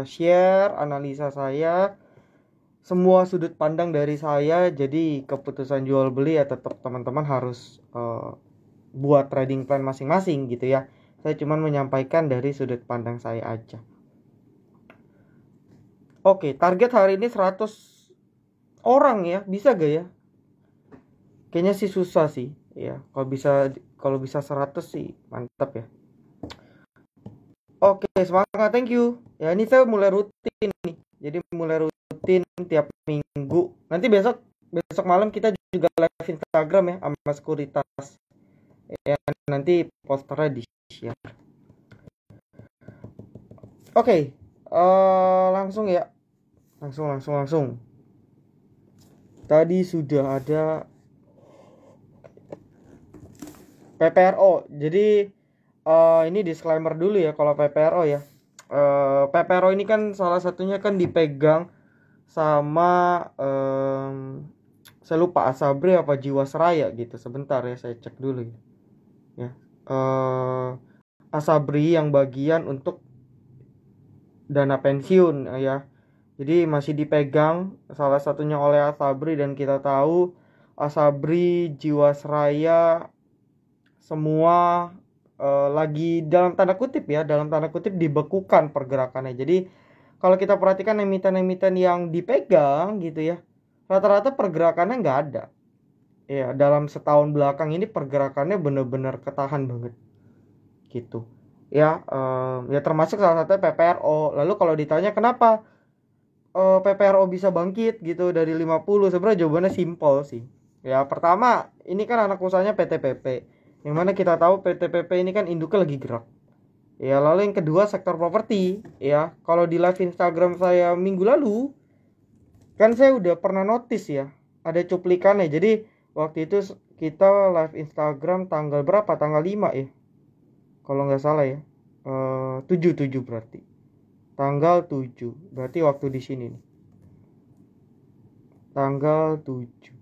saya share analisa saya, semua sudut pandang dari saya. Jadi keputusan jual beli ya tetap teman-teman harus buat trading plan masing-masing gitu ya. Saya cuma menyampaikan dari sudut pandang saya aja. Oke, target hari ini 100 orang ya, bisa gak ya? Kayaknya sih susah sih ya. Kalau bisa 100 sih mantap ya. Oke, semangat, thank you. Ya, ini saya mulai rutin nih. Jadi mulai rutin tiap minggu. Nanti besok malam kita juga live Instagram ya sama sekuritas. Ya, nanti posternya di-share. Oke, langsung ya. Langsung. Tadi sudah ada PPRO. Jadi ini disclaimer dulu ya kalau PPRO ya. PPRO ini kan salah satunya kan dipegang sama saya lupa Asabri apa Jiwasraya gitu. Sebentar ya, saya cek dulu ya. Asabri yang bagian untuk dana pensiun ya. Jadi masih dipegang salah satunya oleh Asabri, dan kita tahu Asabri, Jiwasraya semua lagi dalam tanda kutip dibekukan pergerakannya. Jadi kalau kita perhatikan emiten-emiten yang dipegang gitu ya, rata-rata pergerakannya nggak ada. Ya, dalam setahun belakang ini pergerakannya benar-benar ketahan banget gitu. Ya, ya termasuk salah satunya PPRO. Lalu kalau ditanya kenapa PPRO bisa bangkit gitu dari 50, sebenarnya jawabannya simpel sih. Ya, pertama, ini kan anak usahanya PTPP. Yang mana kita tahu PTPP ini kan induknya lagi gerak. Ya, lalu yang kedua sektor properti. Ya, kalau di live Instagram saya minggu lalu, kan saya udah pernah notice ya, ada cuplikannya. Jadi waktu itu kita live Instagram tanggal berapa? Tanggal 5 ya. Kalau nggak salah ya. 7 berarti. Tanggal 7. Berarti waktu di sini nih. Tanggal 7.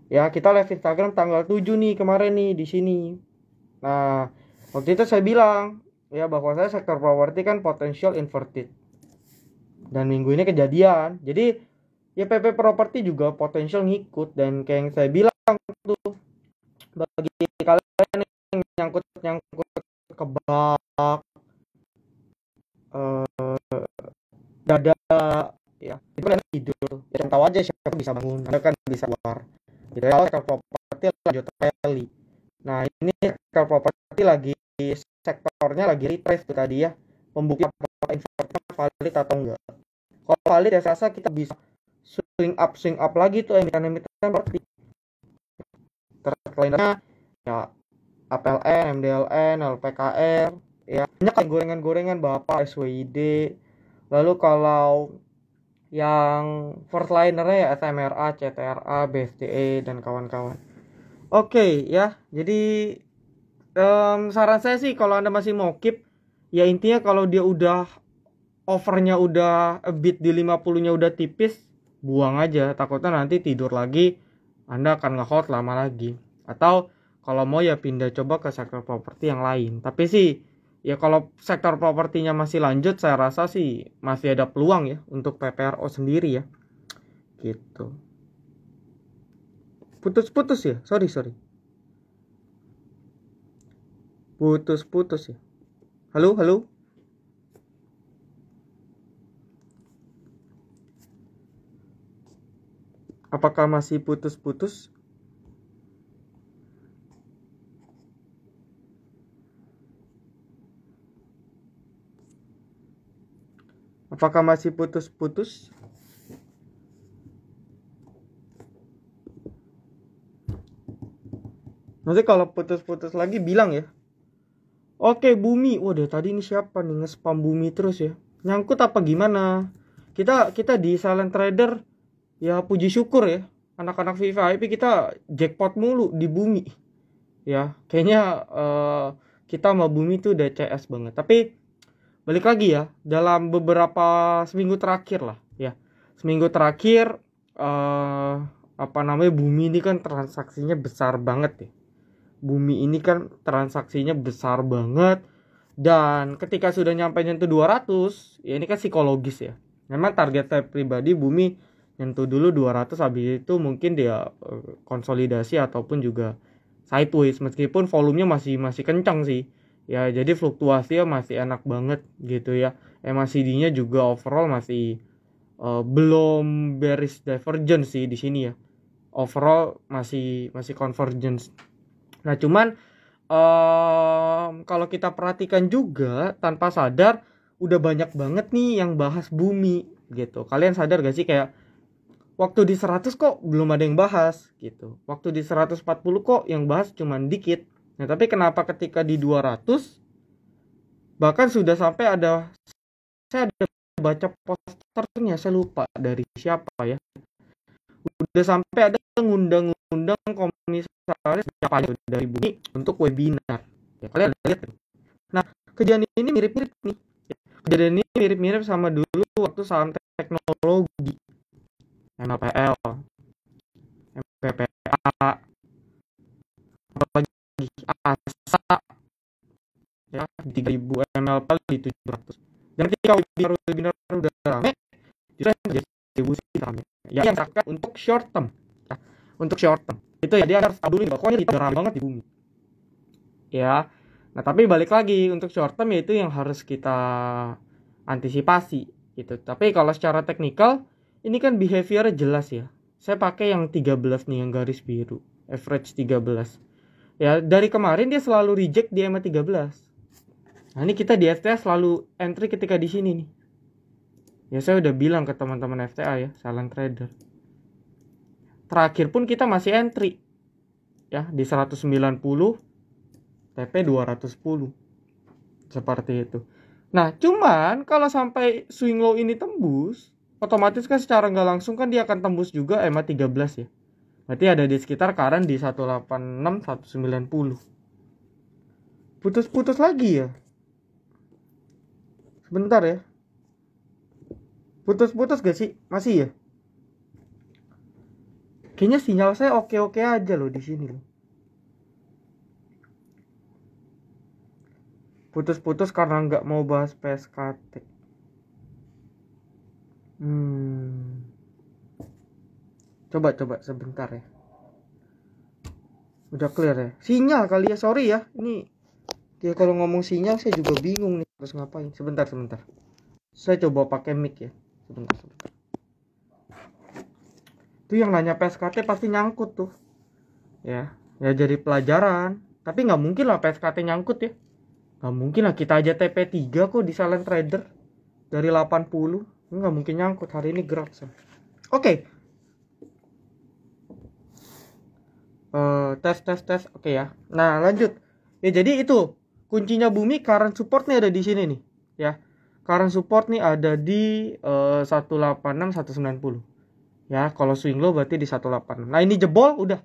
Ya, kita live Instagram tanggal 7 nih kemarin nih di sini. Nah, waktu itu saya bilang ya bahwa saya sektor properti kan potential inverted. Dan minggu ini kejadian. Jadi ya PP properti juga potensial ngikut, dan kayak yang saya bilang tuh, bagi kalian yang nyangkut ke bak dada ya, itu kalian tidur ya, tahu aja siapa bisa bangun, Anda kan bisa keluar gitu ya. Kalau sektor properti lanjut rally. Nah, ini sektor properti lagi sektornya lagi retrace tuh tadi ya, pembuktian apakah invertnya valid atau enggak. Kalau valid ya saya rasa kita bisa swing up lagi tuh emiten-emiten properti. Terlainnya ya APLN, MDLN, LPKR, ya banyak kan gorengan-gorengan Bapak SWID. Lalu kalau yang first linernya ya SMRA, CTRA, BSDE dan kawan-kawan. Oke ya, jadi saran saya sih kalau Anda masih mau keep, ya intinya kalau dia udah overnya udah a bit di 50-nya udah tipis, buang aja. Takutnya nanti tidur lagi, Anda akan nge-hold lama lagi. Atau kalau mau ya pindah coba ke sektor properti yang lain. Tapi sih ya kalau sektor propertinya masih lanjut, saya rasa sih masih ada peluang ya untuk PPRO sendiri ya. Gitu. Putus-putus ya? Sorry. Putus-putus ya. Halo? Apakah masih putus-putus? Apakah masih putus-putus? Nanti kalau putus-putus lagi bilang ya. Oke, Bumi. Waduh, tadi ini siapa nih nge-spam Bumi terus ya? Nyangkut apa gimana? Kita di Silent Trader ya, puji syukur ya. Anak-anak VIP kita jackpot mulu di Bumi. Ya, kayaknya kita sama Bumi tuh udah CS banget. Tapi balik lagi ya, dalam beberapa seminggu terakhir lah ya. Seminggu terakhir Bumi ini kan transaksinya besar banget ya. Bumi ini kan transaksinya besar banget, Dan ketika sudah nyampe nyentuh 200, ya ini kan psikologis ya. Memang target saya pribadi bumi nyentuh dulu 200, habis itu mungkin dia konsolidasi ataupun juga sideways, meskipun volumenya masih kencang sih. Ya, jadi fluktuasinya masih enak banget gitu ya. MACD-nya juga overall masih belum bearish divergence sih di sini ya. Overall masih convergence. Nah, cuman kalau kita perhatikan juga tanpa sadar udah banyak banget nih yang bahas bumi gitu. Kalian sadar gak sih kayak waktu di 100 kok belum ada yang bahas gitu. Waktu di 140 kok yang bahas cuman dikit. Nah, tapi kenapa ketika di 200 bahkan sudah sampai saya ada baca posternya, saya lupa dari siapa ya. Udah sampai ada ngundang komisaris siapa aja dari bumi untuk webinar. Ya, kalian lihat. Nah, kejadian ini mirip-mirip nih. Kejadian ini mirip-mirip sama dulu waktu saham teknologi, MLPL, MPPA, apalagi ASA, ya 3000 MLPL di 700. Dan ketika webinar udah rame, justru yang terjadi distribusi rame. Ya, yang terkait untuk short term. Ya, untuk short term. Itu ya dia harus tahu dulu bahwa ini rame banget di bumi. Ya. Nah, tapi balik lagi untuk short term yaitu yang harus kita antisipasi gitu. Tapi kalau secara teknikal ini kan behavior jelas ya. Saya pakai yang 13 nih, yang garis biru, average 13. Ya, dari kemarin dia selalu reject di EMA 13. Nah, ini kita di FTA selalu entry ketika di sini nih. Ya, saya udah bilang ke teman-teman FTA ya, silent trader. Terakhir pun kita masih entry. Ya, di 190 TP 210. Seperti itu. Nah, cuman kalau sampai swing low ini tembus, otomatis kan secara nggak langsung kan dia akan tembus juga EMA 13 ya. Berarti ada di sekitar current di 186 190. Putus-putus lagi ya. Sebentar ya. Putus-putus gak sih? Masih ya? Kayaknya sinyal saya oke-oke aja loh di sini loh. Putus-putus karena nggak mau bahas PSKT. Coba sebentar ya. Udah clear ya? Sinyal kali ya, sorry ya. Ini ya kalau ngomong sinyal saya juga bingung nih harus ngapain. Sebentar. Saya coba pakai mic ya. Sebentar. Itu yang nanya PSKT pasti nyangkut tuh. Ya jadi pelajaran. Tapi nggak mungkin lah PSKT nyangkut ya. Nggak mungkin lah, kita aja TP3 kok di silent trader dari 80. Nggak mungkin nyangkut, hari ini gerak. Oke. Tes. Oke ya. Nah, lanjut. Ya, jadi itu kuncinya bumi, current support nih ada di sini nih, ya. Current support nih ada di 186 190. Ya, kalau swing low berarti di 186. Nah, ini jebol udah.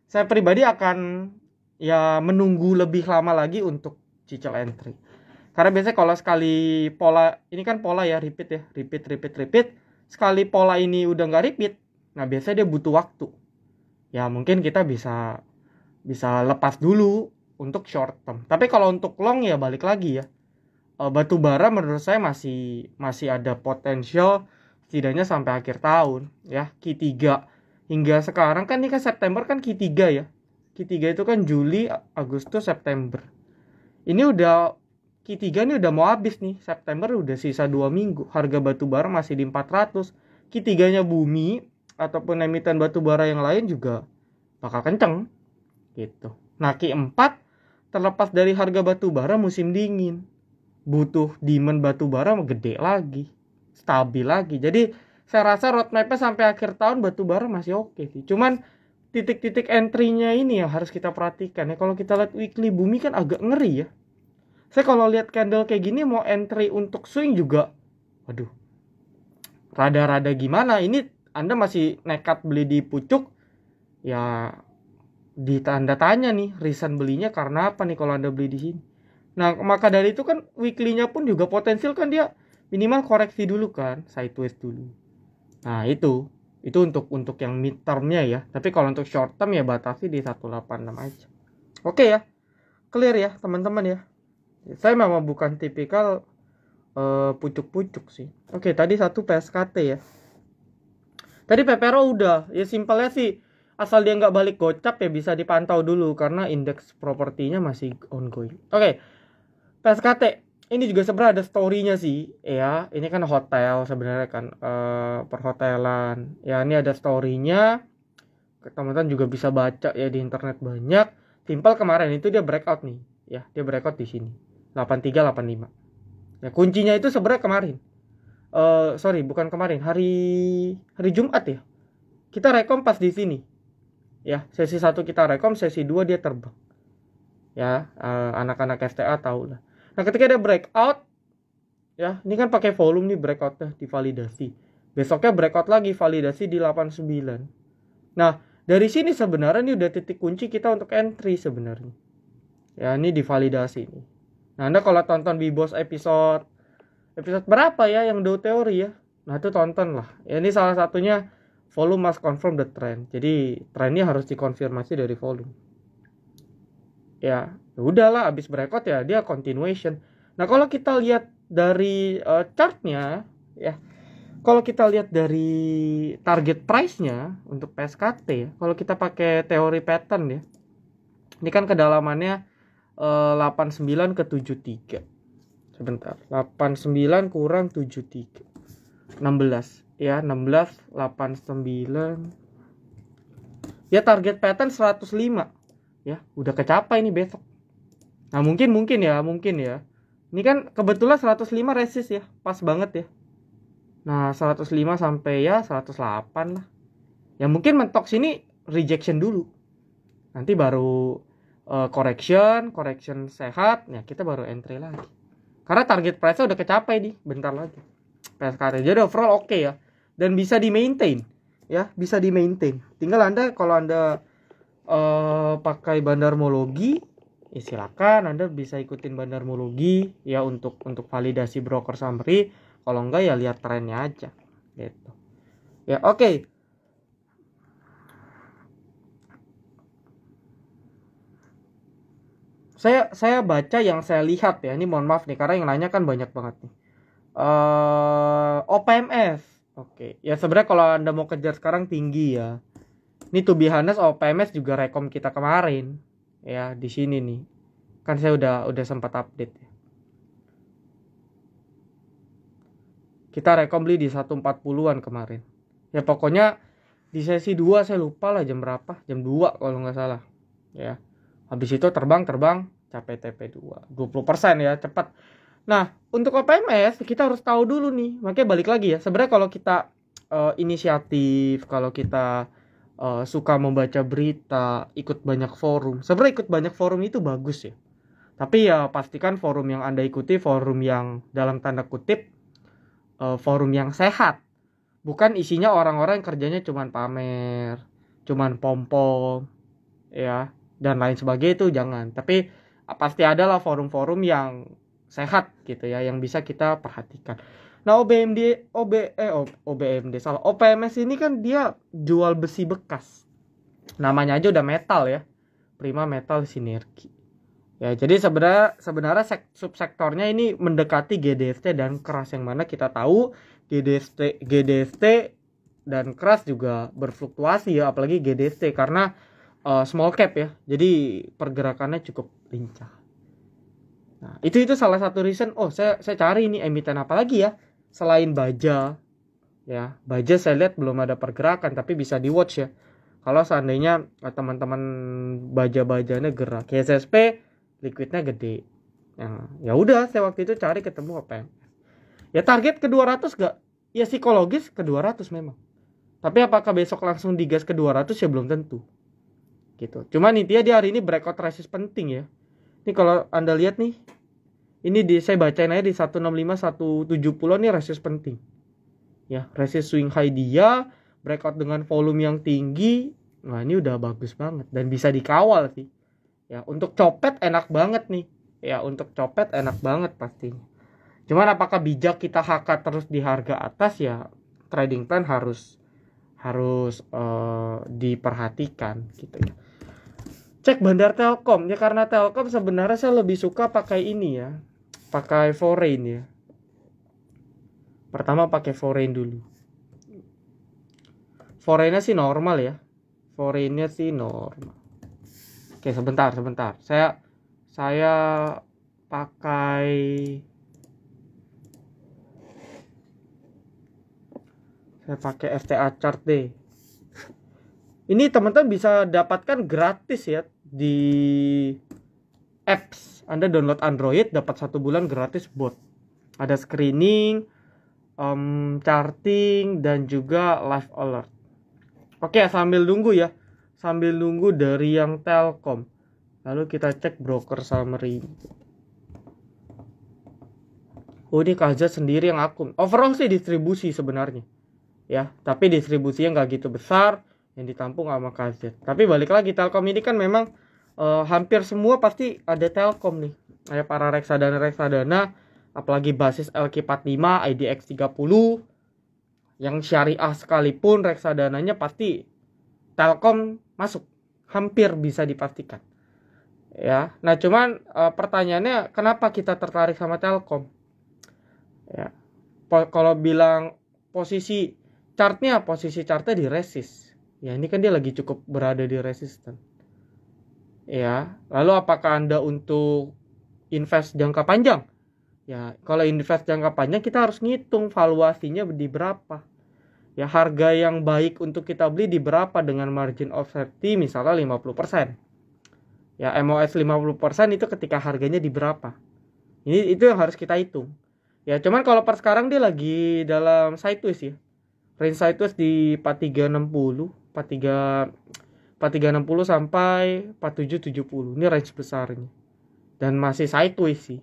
Saya pribadi akan ya menunggu lebih lama lagi untuk cicil entry. Karena biasanya kalau sekali pola, ini kan pola ya, repeat ya, repeat. Sekali pola ini udah nggak repeat, nah biasanya dia butuh waktu. Ya mungkin kita bisa lepas dulu untuk short term. Tapi kalau untuk long ya balik lagi ya. Batu bara menurut saya masih ada potensial setidaknya sampai akhir tahun ya. Q3 hingga sekarang kan ini kan September kan Q3 ya. Q3 itu kan Juli, Agustus, September. Ini udah Q3 ini udah mau habis nih. September udah sisa 2 minggu. Harga batu bara masih di 400. Q3-nya bumi ataupun emiten batu bara yang lain juga bakal kenceng gitu. Nah, Q4 terlepas dari harga batu bara musim dingin, butuh demand batu bara gede lagi, stabil lagi. Jadi saya rasa roadmapnya sampai akhir tahun batu bara masih oke sih. Cuman titik-titik entry-nya ini ya harus kita perhatikan ya. Kalau kita lihat weekly bumi kan agak ngeri ya. Saya kalau lihat candle kayak gini mau entry untuk swing juga, waduh, rada-rada gimana. Ini Anda masih nekat beli di pucuk, ya di tanda tanya nih reason belinya karena apa nih kalau Anda beli di sini. Nah, maka dari itu kan weekly-nya pun juga potensial kan dia minimal koreksi dulu kan, sideways dulu. Nah, itu untuk yang mid term-nya ya. Tapi kalau untuk short term ya batasi di 186 aja. Oke ya. Clear ya, teman-teman ya. Saya memang bukan tipikal pucuk-pucuk sih. Oke, tadi satu PSKT ya. Tadi Pepero udah, ya simpelnya sih asal dia nggak balik gocap ya bisa dipantau dulu karena indeks propertinya masih ongoing. Oke, PSKT ini juga sebenarnya ada story-nya sih ya. Ini kan hotel sebenarnya kan perhotelan. Ya ini ada story-nya. Teman-teman juga bisa baca ya di internet banyak. Simpel kemarin itu dia breakout nih. Ya, dia breakout di sini. 8385. Ya, kuncinya itu sebenarnya kemarin. Sorry, bukan kemarin, hari Jumat ya. Kita rekom pas di sini. Ya, sesi 1 kita rekom, sesi 2 dia terbang. Ya, anak-anak FTA tahu lah. Nah, ketika dia breakout ya, ini kan pakai volume nih breakoutnya divalidasi. Besoknya breakout lagi validasi di 89. Nah, dari sini sebenarnya ini udah titik kunci kita untuk entry sebenarnya. Ya, ini divalidasi nih. Nah, Anda kalau tonton Bibos episode berapa ya yang do teori ya? Nah, itu tonton lah. Ya, ini salah satunya volume must confirm the trend. Jadi, trennya harus dikonfirmasi dari volume. Ya, udahlah abis breakout ya dia continuation. Nah, kalau kita lihat dari chartnya ya, kalau kita lihat dari target price-nya untuk PSKT ya, kalau kita pakai teori pattern ya, ini kan kedalamannya 89 ke 73. Sebentar, 89 kurang 73. 16 ya, 16 89. Ya target pattern 105. Ya, udah kecapai ini besok. Nah, mungkin ya. Ini kan kebetulan 105 resist ya, pas banget ya. Nah, 105 sampai ya 108 lah. Ya mungkin mentok sini rejection dulu. Nanti baru correction sehat, ya kita baru entry lagi. Karena target price-nya udah kecapai nih, bentar lagi. PSKT. Jadi overall oke ya. Dan bisa di-maintain. Ya, bisa di-maintain. Tinggal Anda kalau Anda pakai bandarmologi, ya silakan Anda bisa ikutin bandarmologi ya untuk validasi broker summary. Kalau enggak ya lihat trennya aja gitu. Ya, oke. Saya baca yang saya lihat ya. Ini mohon maaf nih karena yang nanya kan banyak banget nih. OPMS. Oke. Ya sebenarnya kalau Anda mau kejar sekarang tinggi ya. Ini to be honest, OPMS juga rekom kita kemarin. Ya, di sini nih. Kan saya udah sempat update ya. Kita rekom beli di 140-an kemarin. Ya pokoknya di sesi 2 saya lupa lah jam berapa. Jam 2 kalau nggak salah. Ya. Habis itu terbang capai TP2. 20% ya, cepat. Nah, untuk OPMS kita harus tahu dulu nih. Makanya balik lagi ya. Sebenarnya kalau kita inisiatif, kalau kita suka membaca berita, ikut banyak forum. Sebenarnya ikut banyak forum itu bagus ya. Tapi ya pastikan forum yang Anda ikuti forum yang dalam tanda kutip forum yang sehat. Bukan isinya orang-orang yang kerjanya cuman pamer, cuman pom-pom, ya, dan lain sebagainya itu jangan. Tapi pasti ada lah forum-forum yang sehat gitu ya, yang bisa kita perhatikan. Nah, OPMS ini kan dia jual besi bekas. Namanya aja udah metal ya. Prima Metal Sinergi. Ya, jadi sebenarnya subsektornya ini mendekati GDST dan keras, yang mana kita tahu GDST dan keras juga berfluktuasi ya, apalagi GDST karena small cap ya. Jadi pergerakannya cukup lincah. Nah, itu salah satu reason saya cari ini emiten apa lagi ya selain Baja. Ya, Baja saya lihat belum ada pergerakan tapi bisa di watch ya. Kalau seandainya teman-teman Baja-bajanya gerak, KSSP liquidnya gede. Ya udah saya waktu itu cari ketemu apa? Ya target ke 200 gak? Ya psikologis ke 200 memang. Tapi apakah besok langsung digas ke 200 ya belum tentu. Gitu. Cuman intinya dia hari ini breakout resist penting ya. Ini kalau Anda lihat nih, ini saya bacain aja di 165 170 nih resist penting. Ya, resist swing high dia, breakout dengan volume yang tinggi. Nah, ini udah bagus banget dan bisa dikawal sih. Ya, untuk copet enak banget nih. Ya, untuk copet enak banget pastinya. Cuman apakah bijak kita HK terus di harga atas ya, trading plan harus diperhatikan gitu ya. Cek Bandar Telkom ya, karena Telkom sebenarnya saya lebih suka pakai ini ya, pakai foreign ya. Pertama pakai foreign dulu. Foreignnya sih normal ya, foreignnya sih normal. Oke, sebentar. Saya pakai FTA chart deh. Ini teman-teman bisa dapatkan gratis ya di apps. Anda download Android, dapat 1 bulan gratis bot. Ada screening, charting, dan juga live alert. Oke, sambil nunggu ya. Sambil nunggu dari yang Telkom. Lalu kita cek broker summary. Oh, ini KZ sendiri yang akun. Overall sih distribusi sebenarnya. Ya, tapi distribusinya nggak gitu besar yang ditampung sama KZ. Tapi balik lagi, Telkom ini kan memang hampir semua pasti ada Telkom nih. Kayak para reksadana, apalagi basis LQ45, IDX30, yang syariah sekalipun reksadananya pasti Telkom masuk. Hampir bisa dipastikan. Ya, nah cuman pertanyaannya kenapa kita tertarik sama Telkom? Ya, kalau bilang posisi chartnya di resist. Ya, ini kan dia lagi cukup berada di resisten. Ya, lalu apakah Anda untuk invest jangka panjang? Ya, kalau invest jangka panjang kita harus ngitung valuasinya di berapa. Ya, harga yang baik untuk kita beli di berapa dengan margin of safety misalnya 50%. Ya, MOS 50% itu ketika harganya di berapa. Itu yang harus kita hitung. Ya, cuman kalau per sekarang dia lagi dalam sideways ya. Range sideways di 4360 sampai 4770. Ini range besarnya. Dan masih sideways sih.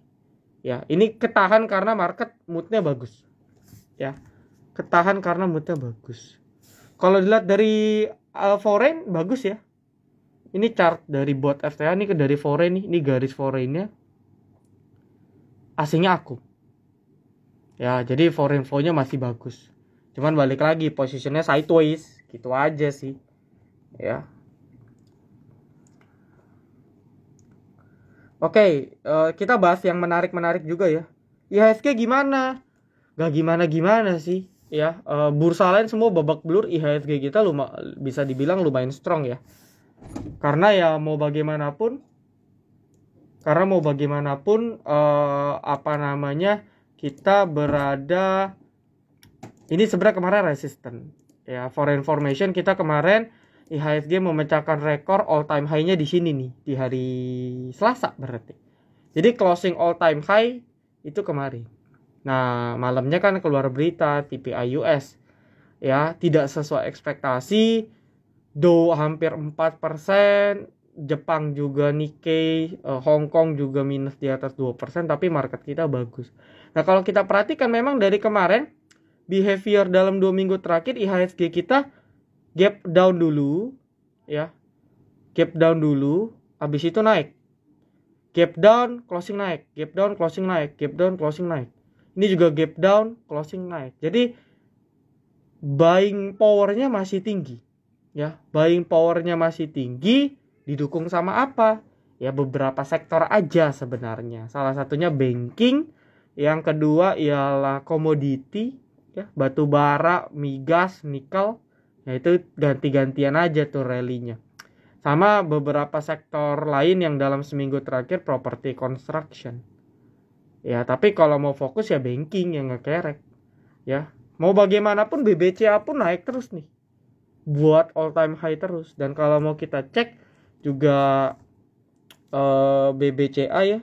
Ya, ini ketahan karena market moodnya bagus. Ya. Ketahan karena moodnya bagus. Kalau dilihat dari foreign bagus ya. Ini chart dari bot FTA nih, dari foreign nih. Ini garis foreignnya. Asingnya aku. Ya, jadi foreign flow-nya masih bagus. Cuman balik lagi posisinya sideways, gitu aja sih. Ya. Oke, kita bahas yang menarik-menarik juga ya. IHSG gimana? Gak gimana-gimana sih. Ya, bursa lain semua babak belur, IHSG kita bisa dibilang lumayan strong ya. Karena ya mau bagaimanapun kita berada, ini sebenarnya kemarin resisten ya. For information, kita kemarin IHSG memecahkan rekor all time high-nya di sini nih, di hari Selasa berarti. Jadi closing all time high itu kemarin. Nah, malamnya kan keluar berita TPI US ya, tidak sesuai ekspektasi. Dow hampir 4%, Jepang juga Nikkei, Hong Kong juga minus di atas 2%, tapi market kita bagus. Nah, kalau kita perhatikan memang dari kemarin behavior dalam 2 minggu terakhir IHSG kita gap down dulu ya. Gap down dulu, habis itu naik. Gap down, closing naik. Gap down, closing naik. Gap down, closing naik. Ini juga gap down, closing naik. Jadi buying powernya masih tinggi. Ya, buying powernya masih tinggi, didukung sama apa? Ya, beberapa sektor aja sebenarnya. Salah satunya banking, yang kedua ialah komoditi, ya, batu bara, migas, nikel. Ya, itu ganti-gantian aja tuh rally-nya. Sama beberapa sektor lain yang dalam seminggu terakhir property construction. Ya, tapi kalau mau fokus ya banking yang ngekerek. Ya, mau bagaimanapun BBCA pun naik terus nih. Buat all time high terus. Dan kalau mau kita cek juga BBCA ya.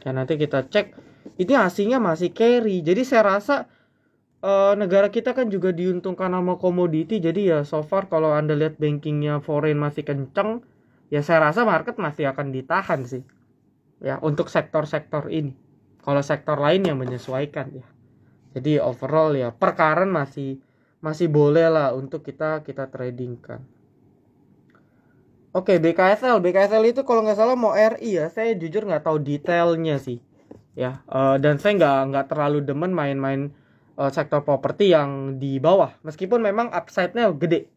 Ya, nanti kita cek. Ini asingnya masih carry. Jadi saya rasa negara kita kan juga diuntungkan sama komoditi. Jadi ya so far kalau Anda lihat bankingnya foreign masih kenceng, ya saya rasa market masih akan ditahan sih. Ya, untuk sektor-sektor ini. Kalau sektor lain yang menyesuaikan ya. Jadi overall ya perkara masih boleh lah untuk kita tradingkan. Oke, BKSL itu kalau nggak salah mau RI ya. Saya jujur nggak tahu detailnya sih. Ya, dan saya nggak terlalu demen main-main sektor properti yang di bawah. Meskipun memang upside-nya gede.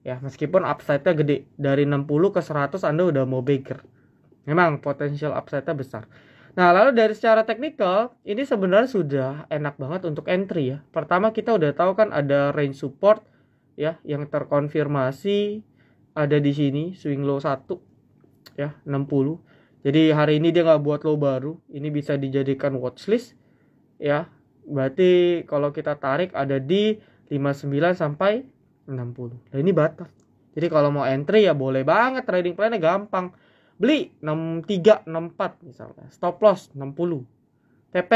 Ya, meskipun upside-nya gede. Dari 60 ke 100 Anda udah mau beggar. Memang potensial upside-nya besar. Nah, lalu dari secara teknikal, ini sebenarnya sudah enak banget untuk entry ya. Pertama kita udah tahu kan ada range support ya yang terkonfirmasi ada di sini, swing low 1 ya, 60. Jadi hari ini dia nggak buat low baru, ini bisa dijadikan watchlist ya. Berarti kalau kita tarik ada di 59 sampai 60. Nah, ini batas. Jadi kalau mau entry ya boleh banget, trading plan-nya gampang. Beli 63, 64 misalnya. Stop loss 60. TP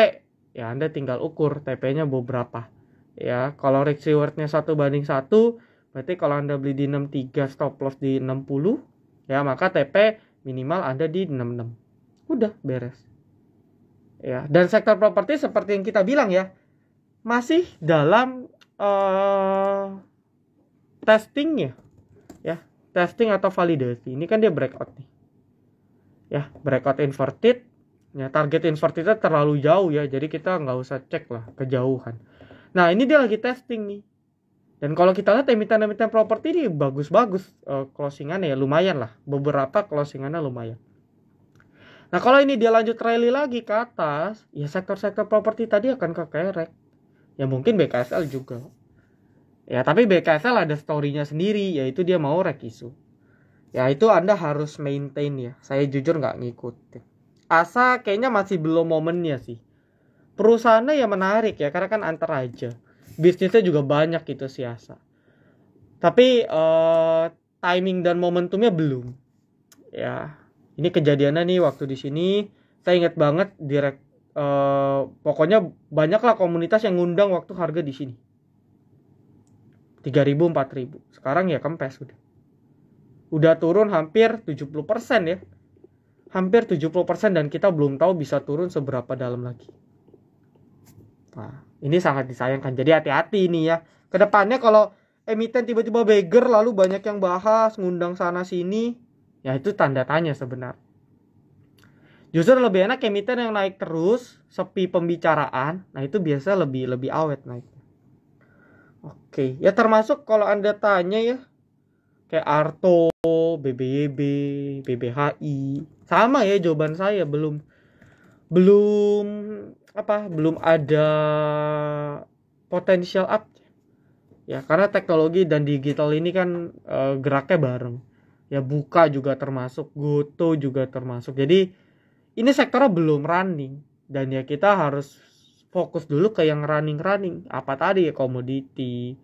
ya Anda tinggal ukur TP-nya beberapa. Ya, kalau risk reward-nya 1:1, berarti kalau Anda beli di 63, stop loss di 60, ya maka TP minimal Anda di 66. Udah beres. Ya, dan sektor properti seperti yang kita bilang ya, masih dalam testing ya, testing atau validasi. Ini kan dia breakout nih. Ya, breakout inverted. Ya, target invertednya terlalu jauh ya, jadi kita nggak usah cek lah kejauhan. Nah, ini dia lagi testing nih. Dan kalau kita lihat emiten-emiten properti ini bagus-bagus closingannya ya, lumayan lah. Beberapa closingannya lumayan. Nah, kalau ini dia lanjut rally lagi ke atas, ya sektor-sektor properti tadi akan kekerek. Ya mungkin BKSL juga. Ya, tapi BKSL ada story-nya sendiri, yaitu dia mau rek isu. Ya, itu Anda harus maintain ya. Saya jujur nggak ngikutin. Asa kayaknya masih belum momennya sih. Perusahaannya ya menarik ya, karena kan antar aja. Bisnisnya juga banyak gitu si Asa. Tapi timing dan momentumnya belum. Ya, ini kejadiannya nih waktu di sini. Saya ingat banget pokoknya banyaklah komunitas yang ngundang waktu harga di sini 3.000 4.000. Sekarang ya kempes udah turun hampir 70% ya. Hampir 70% dan kita belum tahu bisa turun seberapa dalam lagi. Nah, ini sangat disayangkan. Jadi hati-hati nih ya. Kedepannya kalau emiten tiba-tiba beggar lalu banyak yang bahas, ngundang sana sini, ya itu tanda tanya sebenarnya. Justru lebih enak emiten yang naik terus, sepi pembicaraan. Nah, itu biasa lebih awet naik. Oke, ya termasuk kalau Anda tanya ya, kayak Arto, BBYB, BBHI. Sama ya jawaban saya, belum ada potensial up. Ya, karena teknologi dan digital ini kan geraknya bareng. Ya, Buka juga termasuk, Goto juga termasuk. Jadi ini sektornya belum running dan ya kita harus fokus dulu ke yang running. Apa tadi ya, komoditi.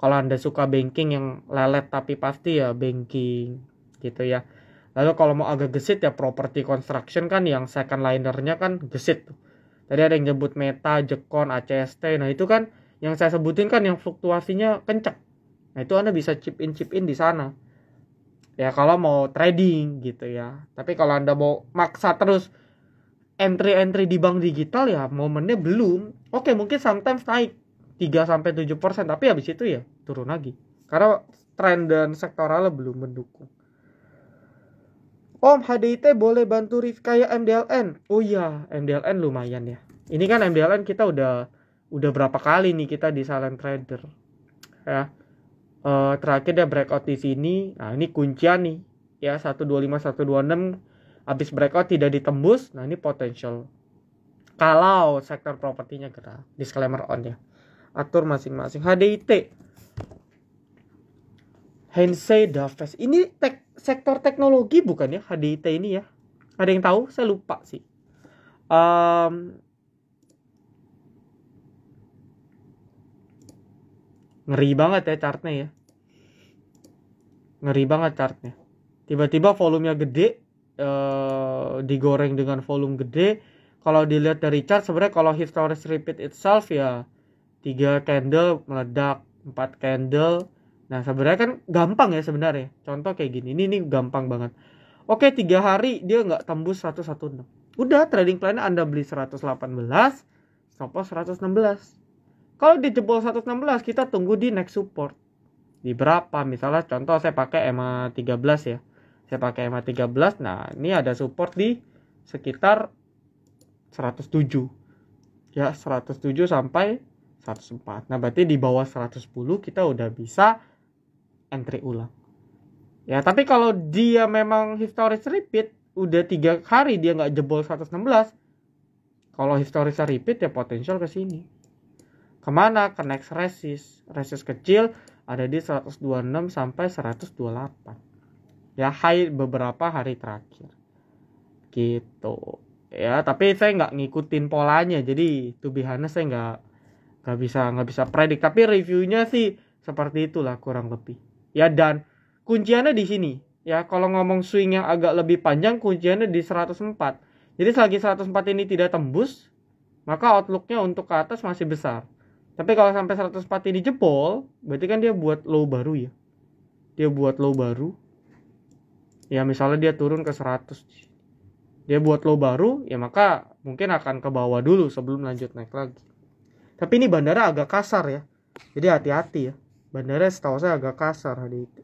Kalau Anda suka banking yang lelet tapi pasti ya banking gitu ya. Lalu kalau mau agak gesit ya property construction kan yang second linernya kan gesit tuh. Tadi ada yang nyebut Meta, Jekon, ACST. Nah, itu kan yang saya sebutin kan yang fluktuasinya kencang. Nah, itu Anda bisa chip in di sana. Ya kalau mau trading gitu ya. Tapi kalau Anda mau maksa terus entry di bank digital ya momennya belum. Oke, mungkin sometimes naik 3-7%, tapi habis itu ya turun lagi. Karena tren dan sektoralnya belum mendukung. Om, HDIT boleh bantu risk kayak MDLN? Oh iya, MDLN lumayan ya. Ini kan MDLN kita udah berapa kali nih kita di silent trader. Ya. Terakhir dia breakout di sini. Nah, ini kuncian nih. Ya, 125 126 habis breakout tidak ditembus. Nah, ini potential. Kalau sektor propertinya gerak. Disclaimer on ya. Atur masing-masing. HDIT. Hensei Daves. Ini sektor teknologi bukan ya HDIT ini ya? Ada yang tahu? Saya lupa sih. Ngeri banget ya chartnya ya. Ngeri banget chartnya. Tiba-tiba volumenya gede, digoreng dengan volume gede. Kalau dilihat dari chart sebenarnya kalau historis repeat itself ya 3 candle meledak, 4 candle. Nah, sebenarnya kan gampang ya sebenarnya. Contoh kayak gini. Ini gampang banget. Oke, 3 hari dia nggak tembus 116. Udah, trading plan Anda beli 118, stop loss 116. Kalau di jebol 116, kita tunggu di next support. Di berapa? Misalnya contoh saya pakai EMA 13 ya. Saya pakai EMA 13. Nah, ini ada support di sekitar 107. Ya, 107 sampai 104. Nah, berarti di bawah 110 kita udah bisa entry ulang. Ya, tapi kalau dia memang historis repeat, udah 3 hari dia nggak jebol 116, kalau historis repeat ya potensial ke sini. Kemana? Ke next resist kecil ada di 126 sampai 128. Ya, high beberapa hari terakhir. Gitu. Ya, tapi saya nggak ngikutin polanya, jadi to be honest saya nggak bisa predik. Tapi reviewnya sih seperti itulah kurang lebih. Ya, dan kunciannya di sini. Ya, kalau ngomong swing yang agak lebih panjang, kunciannya di 104. Jadi selagi 104 ini tidak tembus, maka outlooknya untuk ke atas masih besar. Tapi kalau sampai 104 ini jebol, berarti kan dia buat low baru ya. Dia buat low baru. Ya, misalnya dia turun ke 100. Dia buat low baru, ya maka mungkin akan ke bawah dulu sebelum lanjut naik lagi. Tapi ini bandara agak kasar ya. Jadi hati-hati ya. Bandara setahu saya agak kasar hari itu.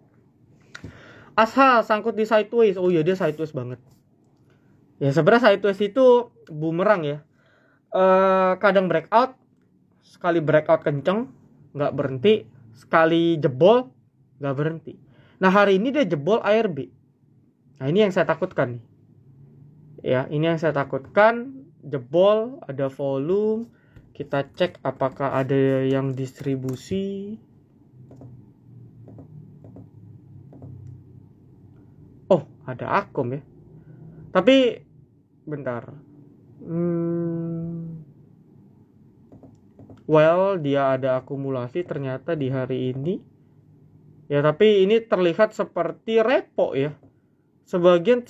Asha sangkut di sideways. Oh iya, dia sideways banget. Ya sebenarnya sideways itu bumerang ya. Kadang breakout, sekali breakout kenceng nggak berhenti, sekali jebol nggak berhenti. Nah, hari ini dia jebol ARB. Nah, ini yang saya takutkan nih. Ya, ini yang saya takutkan, jebol, ada volume. Kita cek apakah ada yang distribusi. Oh, ada akum ya. Tapi bentar. Well, dia ada akumulasi ternyata di hari ini. Ya, tapi ini terlihat seperti repo ya. Sebagian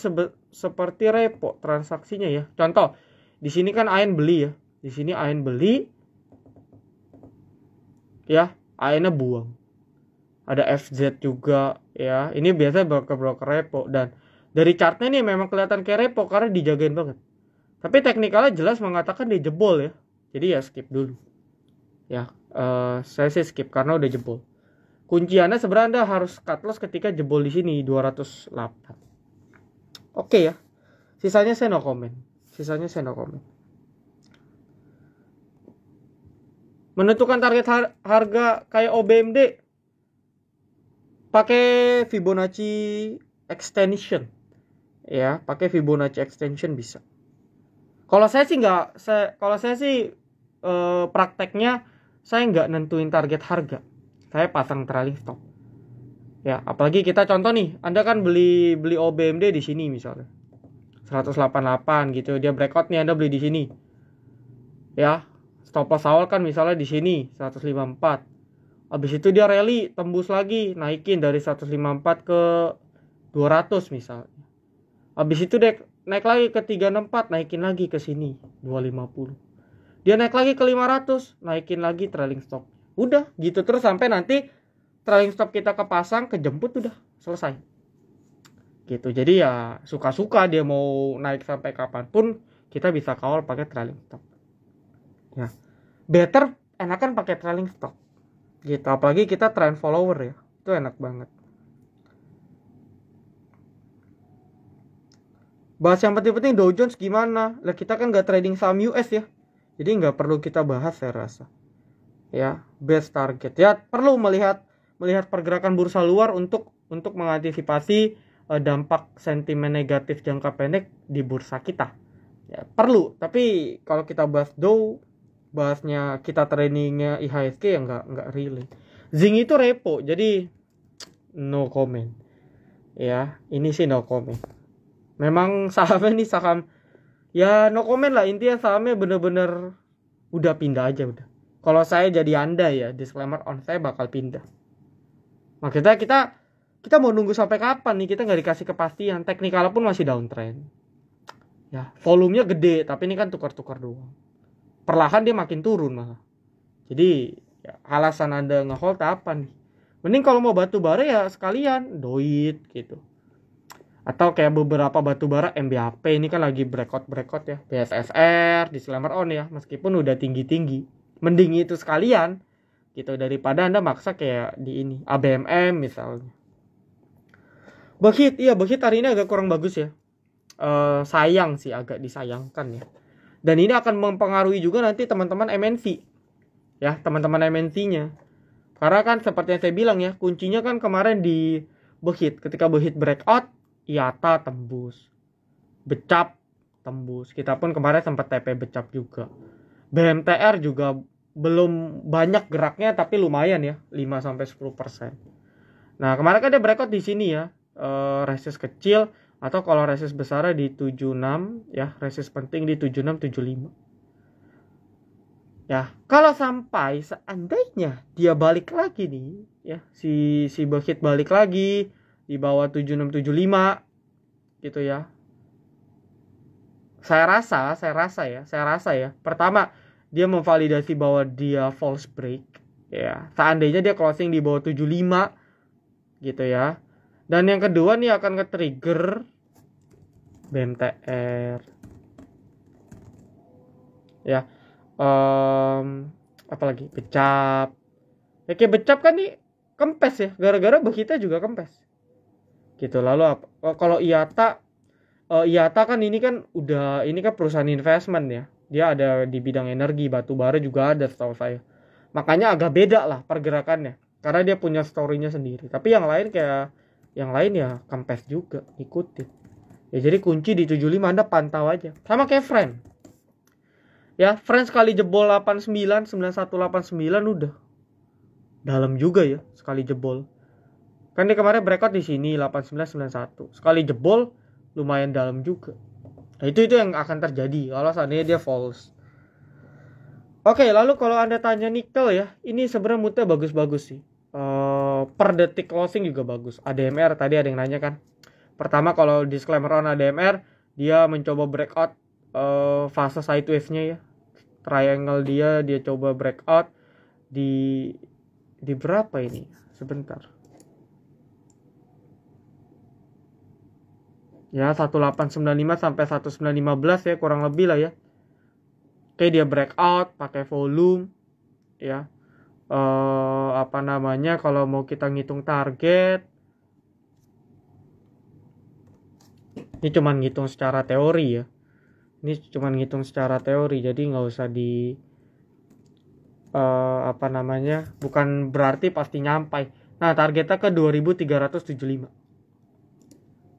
seperti repo transaksinya ya. Contoh, di sini kan AN beli ya. Di sini AN beli. Ya, AN-nya buang. Ada FZ juga ya. Ini biasanya broker repo, dan dari chartnya nih memang kelihatan kayak repo karena dijagain banget. Tapi teknikalnya jelas mengatakan dia jebol ya. Jadi ya skip dulu. Ya, saya sih skip karena udah jebol. Kunciannya sebenarnya Anda harus cut loss ketika jebol di sini 208. Oke ya. Sisanya saya no comment. Menentukan target harga kayak OBMD pakai Fibonacci extension. Ya, pakai Fibonacci extension bisa. Kalau saya sih prakteknya saya nggak nentuin target harga. Saya pasang trailing stop. Ya, apalagi kita contoh nih, Anda kan beli OBMD di sini misalnya. 188 gitu. Dia breakout nih, Anda beli di sini. Ya, stop loss awal kan misalnya di sini 154. Habis itu dia rally tembus lagi, naikin dari 154 ke 200 misalnya. Habis itu dia naik lagi ke 364, naikin lagi ke sini 250. Dia naik lagi ke 500, naikin lagi trailing stop. Udah gitu terus sampai nanti trailing stop kita kepasang, kejemput, udah selesai. Gitu. Jadi ya suka-suka dia mau naik sampai kapanpun, kita bisa kawal pakai trailing stop. Ya. Better enakan pakai trailing stop. Gitu, apalagi kita trend follower ya. Itu enak banget. Bahas yang penting-penting Dow Jones gimana? Lah kita kan nggak trading saham US ya. Jadi nggak perlu kita bahas saya rasa. Ya, best target. Ya, perlu melihat pergerakan bursa luar untuk mengantisipasi dampak sentimen negatif jangka pendek di bursa kita. Ya, perlu. Tapi kalau kita bahas Dow, bahasnya kita trainingnya IHSG ya nggak really. Zinc itu repo, jadi no comment. Ya, ini sih no comment. Memang sahamnya nih saham ya no comment lah, intinya sahamnya bener-bener udah pindah aja udah. Kalau saya jadi Anda ya, disclaimer on, saya bakal pindah. Maksudnya kita mau nunggu sampai kapan nih, kita nggak dikasih kepastian. Teknikal pun masih downtrend. Ya, volumenya gede, tapi ini kan tukar-tukar doang. Perlahan dia makin turun malah. Jadi ya, alasan Anda nge-hold apa nih? Mending kalau mau batu bara ya sekalian doit gitu. Atau kayak beberapa batu bara MBAP ini kan lagi breakout ya. BSSR, disclaimer on ya, meskipun udah tinggi-tinggi. Mending itu sekalian gitu daripada Anda maksa kayak di ini ABMM misalnya. Bauxite hari ini agak kurang bagus ya. Sayang sih, agak disayangkan ya. Dan ini akan mempengaruhi juga nanti teman-teman MNC. Ya, teman-teman MNC-nya. Karena kan seperti yang saya bilang ya, kuncinya kan kemarin di Behit. Ketika Behit breakout, IATA tembus, Becap tembus. Kita pun kemarin sempat TP Becap juga. BMTR juga belum banyak geraknya tapi lumayan ya, 5-10%. Nah, kemarin kan dia breakout di sini ya. Resist kecil atau kalau resist besar di 76 ya, resist penting di 76 75. Ya, kalau sampai seandainya dia balik lagi nih, ya, si Behit balik lagi di bawah 7675 gitu ya. Saya rasa ya. Pertama, dia memvalidasi bahwa dia false break, ya. Seandainya dia closing di bawah 75 gitu ya. Dan yang kedua nih akan nge-trigger BMTR. Ya. Apalagi Becap. Ya, kayak Becap kan nih kempes ya, gara-gara Behitnya juga kempes gitu. Lalu kalau IATA kan ini kan perusahaan investment ya, dia ada di bidang energi, batu bara juga ada setahu saya, makanya agak beda lah pergerakannya karena dia punya story-nya sendiri. Tapi yang lain ya kempes juga ikutin ya. Jadi kunci di 75 Anda pantau aja, sama kayak Friend ya. Friend sekali jebol 89 9189 udah dalam juga ya, sekali jebol. Kan dia kemarin breakout di sini 8991. Sekali jebol lumayan dalam juga. Nah, itu yang akan terjadi kalau seandainya dia false. Oke, lalu kalau Anda tanya nikel ya, ini sebenarnya moodnya bagus-bagus sih. Per detik closing juga bagus. ADMR tadi ada yang nanya kan. Pertama kalau disclaimer on ADMR, dia mencoba breakout fase sideways-nya ya. Triangle dia coba breakout di berapa ini? Sebentar. Ya 1895 sampai 1915 ya, kurang lebih lah ya. Oke, dia breakout pakai volume ya. Kalau mau kita ngitung target, ini cuman ngitung secara teori ya. Jadi nggak usah bukan berarti pasti nyampai. Nah, targetnya ke 2375.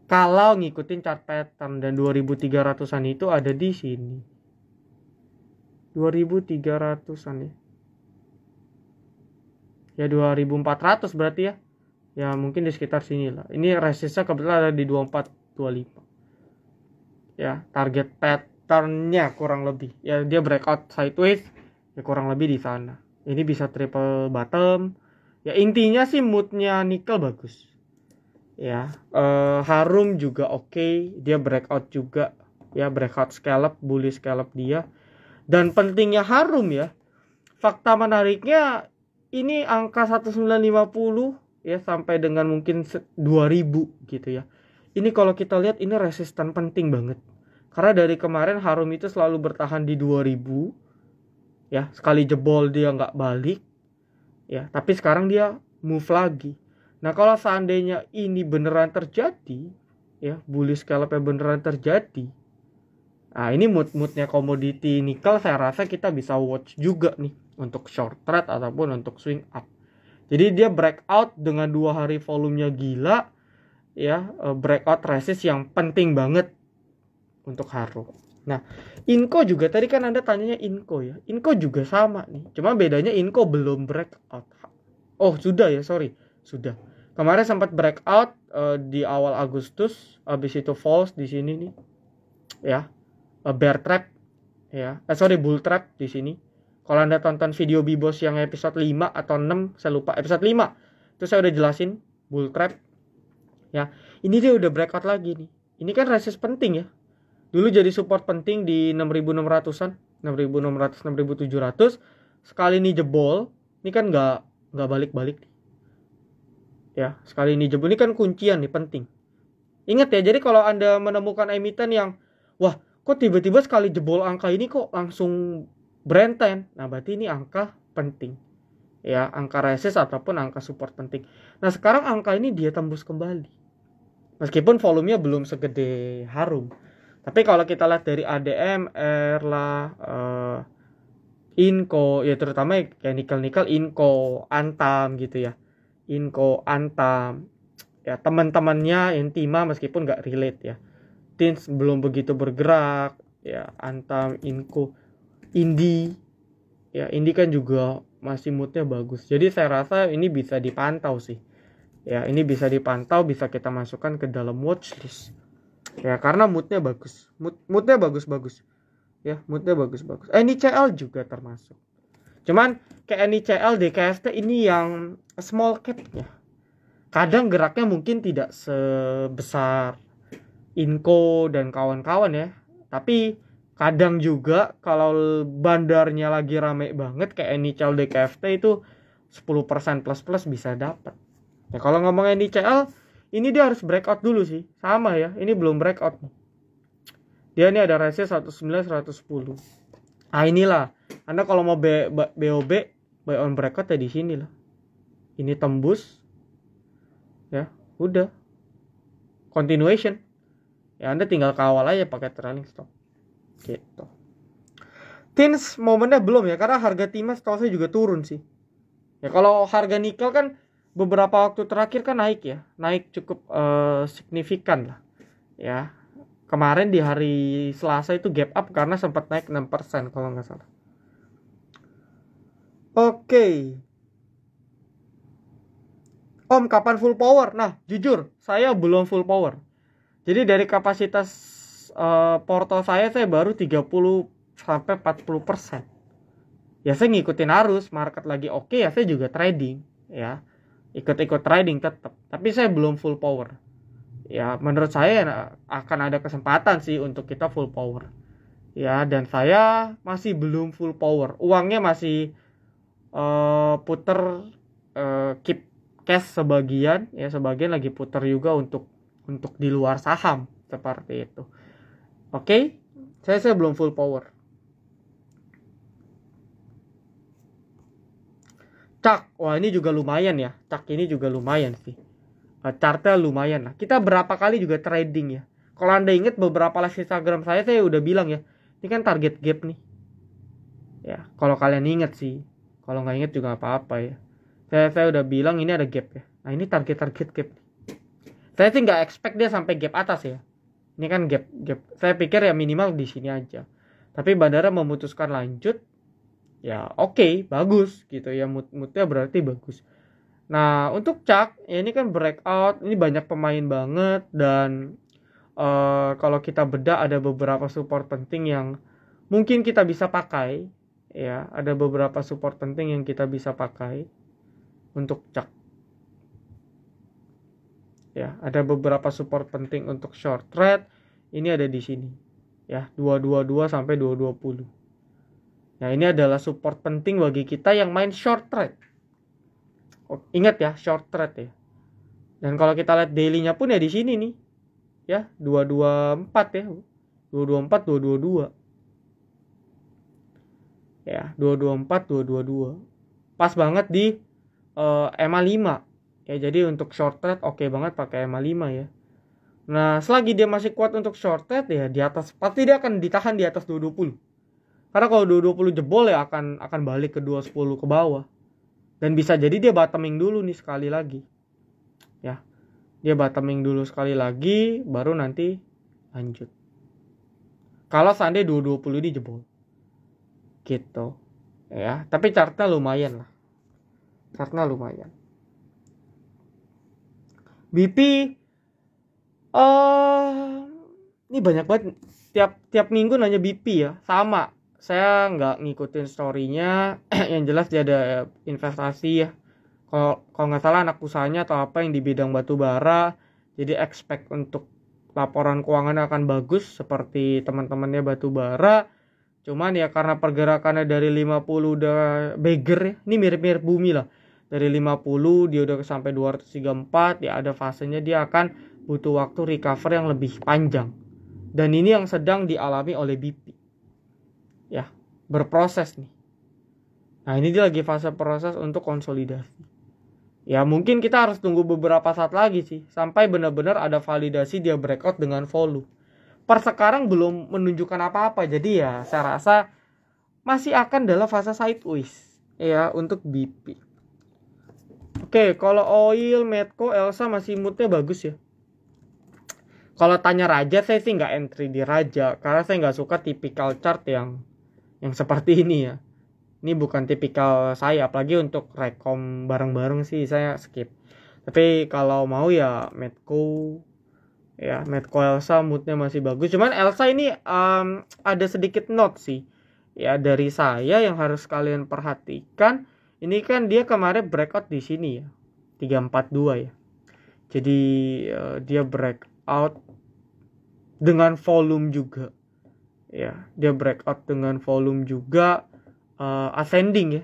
Kalau ngikutin chart pattern, dan 2300-an itu ada di sini. 2300-an ya. Ya 2400 berarti ya. Ya mungkin di sekitar sini lah. Ini resistnya kebetulan ada di 2425. Ya, target patternnya kurang lebih. Ya dia breakout sideways ya kurang lebih di sana. Ini bisa triple bottom. Ya intinya sih moodnya nikel bagus. Ya, Harum juga oke. Dia breakout juga. Ya, breakout scallop, bullish scallop dia. Dan pentingnya Harum ya, fakta menariknya ini angka 1950 ya sampai dengan mungkin 2000 gitu ya. Ini kalau kita lihat ini resisten penting banget. Karena dari kemarin Harum itu selalu bertahan di 2000 ya, sekali jebol dia nggak balik ya, tapi sekarang dia move lagi. Nah, kalau seandainya ini beneran terjadi ya, bullish scallop-nya beneran terjadi, nah ini moodnya komoditi nikel saya rasa kita bisa watch juga nih untuk short trade ataupun untuk swing up. Jadi dia breakout dengan 2 hari volumenya gila ya, breakout resist yang penting banget untuk Harum. Nah, Inco juga tadi kan Anda tanyanya Inco ya. Inco juga sama nih. Cuma bedanya Inco belum breakout. Oh, sudah ya, sorry. Sudah. Kemarin sempat breakout di awal Agustus, habis itu false di sini nih. Ya. Bear trap ya. Bull trap di sini. Kalau Anda tonton video Bibos yang episode 5 atau 6, saya lupa, episode 5. Itu saya udah jelasin bull trap. Ya. Ini dia udah breakout lagi nih. Ini kan resist penting ya. Dulu jadi support penting di 6600-an, 6600, 6700. Sekali ini jebol, ini kan nggak balik-balik. Ya, sekali ini jebol, ini kan kuncian nih, penting. Ingat ya, jadi kalau Anda menemukan emiten yang, wah, kok tiba-tiba sekali jebol angka ini kok langsung brenten. Nah, berarti ini angka penting. Ya, angka resist ataupun angka support penting. Nah, sekarang angka ini dia tembus kembali. Meskipun volumenya belum segede Harum. Tapi kalau kita lihat dari ADMR lah, Inco ya, terutama kayak nikel Inco, Antam gitu ya. Inco, Antam ya, teman-temannya Intima meskipun nggak relate ya. Tins belum begitu bergerak ya, Antam, Inco, Indi ya, Indi kan juga masih moodnya bagus. Jadi saya rasa ini bisa dipantau sih ya, ini bisa dipantau, bisa kita masukkan ke dalam watchlist ya, karena moodnya bagus, moodnya bagus ya, moodnya bagus. NICL juga termasuk, cuman kayak NICL, DKST ini yang small capnya, kadang geraknya mungkin tidak sebesar Inco dan kawan-kawan ya, tapi kadang juga kalau bandarnya lagi rame banget kayak NICL, DKFT itu 10% plus bisa dapat ya. Kalau ngomong NICL ini dia harus breakout dulu sih, sama ya, ini belum breakout nih. Dia ini ada ratio 19 110. Nah inilah, Anda kalau mau BOB buy on breakout ya di sini lah. Ini tembus ya, udah continuation ya, Anda tinggal kawal aja pakai trailing stop gitu. Tins momennya belum ya, karena harga Timas kalau saya juga turun sih ya. Kalau harga nikel kan beberapa waktu terakhir kan naik ya, naik cukup signifikan lah ya. Kemarin di hari Selasa itu gap up karena sempat naik 6% kalau nggak salah. Oke. Om, kapan full power? Nah, jujur, saya belum full power. Jadi dari kapasitas porto saya baru 30-40%. Ya saya ngikutin arus, market lagi oke ya, saya juga trading ya. Ikut-ikut trading tetap. Tapi saya belum full power. Ya, menurut saya akan ada kesempatan sih untuk kita full power. Ya, dan saya masih belum full power. Uangnya masih puter, keep cash sebagian ya, sebagian lagi puter juga untuk di luar saham seperti itu. Oke, saya belum full power. Cak, wah ini juga lumayan ya. Cak ini juga lumayan sih. Chartnya lumayan lah. Kita berapa kali juga trading ya. Kalau Anda ingat beberapa live Instagram saya udah bilang ya, ini kan target gap nih. Ya, kalau kalian ingat sih. Kalau nggak ingat juga apa-apa ya. Saya udah bilang ini ada gap ya. Nah ini target gap. Saya sih nggak expect dia sampai gap atas ya. Ini kan gap. Saya pikir ya minimal di sini aja. Tapi bandara memutuskan lanjut. Ya oke, bagus gitu ya, moodnya berarti bagus. Nah untuk Cak ya, ini kan breakout, ini banyak pemain banget, dan kalau kita bedah ada beberapa support penting yang mungkin kita bisa pakai ya, ada beberapa support penting yang kita bisa pakai untuk Cak ya, ada beberapa support penting untuk short trade. Ini ada di sini ya, 222 sampai 220. Nah ini adalah support penting bagi kita yang main short trade. Ingat ya, short trade ya. Dan kalau kita lihat daily-nya pun ya di sini nih. Ya, 224 ya. 224 222. Ya, 224 222. Pas banget di EMA 5. Ya, jadi untuk short trade oke banget pakai EMA 5 ya. Nah, selagi dia masih kuat untuk short trade ya, di atas pasti dia akan ditahan di atas 220. Karena kalau 220 jebol ya akan balik ke 210 ke bawah. Dan bisa jadi dia bottoming dulu nih sekali lagi. Ya. Dia bottoming dulu sekali lagi baru nanti lanjut. Kalau seandainya 220 ini jebol. Gitu. Ya, tapi chartnya lumayan lah. Chartnya lumayan. BP ini banyak banget, tiap minggu nanya BP ya. Sama, saya nggak ngikutin story-nya. Yang jelas dia ada investasi ya. Kalau nggak salah anak usahanya atau apa yang di bidang batu bara, jadi expect untuk laporan keuangannya akan bagus seperti teman-temannya batu bara. Cuman ya karena pergerakannya dari 50 udah beggar ya. Ini mirip-mirip bumi lah. Dari 50 dia udah sampai 234 ya, ada fasenya dia akan butuh waktu recover yang lebih panjang. Dan ini yang sedang dialami oleh BP. Ya, berproses nih. Nah, ini dia lagi fase proses untuk konsolidasi. Ya, mungkin kita harus tunggu beberapa saat lagi sih sampai benar-benar ada validasi dia breakout dengan volume. Per sekarang belum menunjukkan apa-apa. Jadi ya saya rasa masih akan dalam fase sideways ya untuk BP. Oke, kalau oil, Medco, Elsa masih moodnya bagus ya. Kalau tanya Raja, saya sih nggak entry di Raja karena saya nggak suka tipikal chart yang seperti ini ya. Ini bukan tipikal saya, apalagi untuk rekom bareng-bareng sih saya skip. Tapi kalau mau ya Medco Elsa moodnya masih bagus. Cuman Elsa ini ada sedikit note sih ya dari saya yang harus kalian perhatikan. Ini kan dia kemarin breakout di sini ya, 342 ya. Jadi dia breakout dengan volume juga ya, dia breakout dengan volume juga, ascending ya,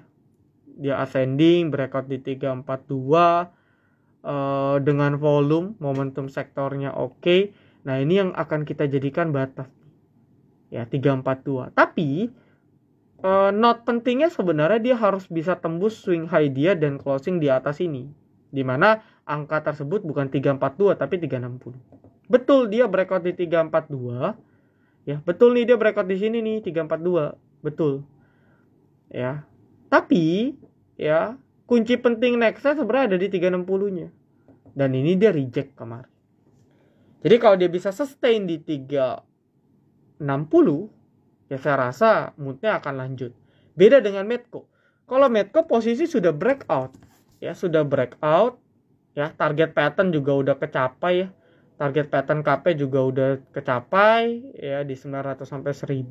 dia ascending breakout di 342 dengan volume, momentum sektornya oke. Nah ini yang akan kita jadikan batas ya, 342. Tapi note pentingnya sebenarnya dia harus bisa tembus swing high dia dan closing di atas ini, dimana angka tersebut bukan 342 tapi 360. Betul dia breakout di 342 ya, betul nih dia breakout di sini nih 342, betul ya. Tapi ya kunci penting nextnya sebenarnya ada di 360-nya. Dan ini dia reject kemarin. Jadi kalau dia bisa sustain di 360, ya saya rasa moodnya akan lanjut. Beda dengan Medco. Kalau Medco posisi sudah breakout, ya sudah breakout, ya target pattern juga udah kecapai ya. Target pattern KP juga udah kecapai ya di 900 sampai 1000.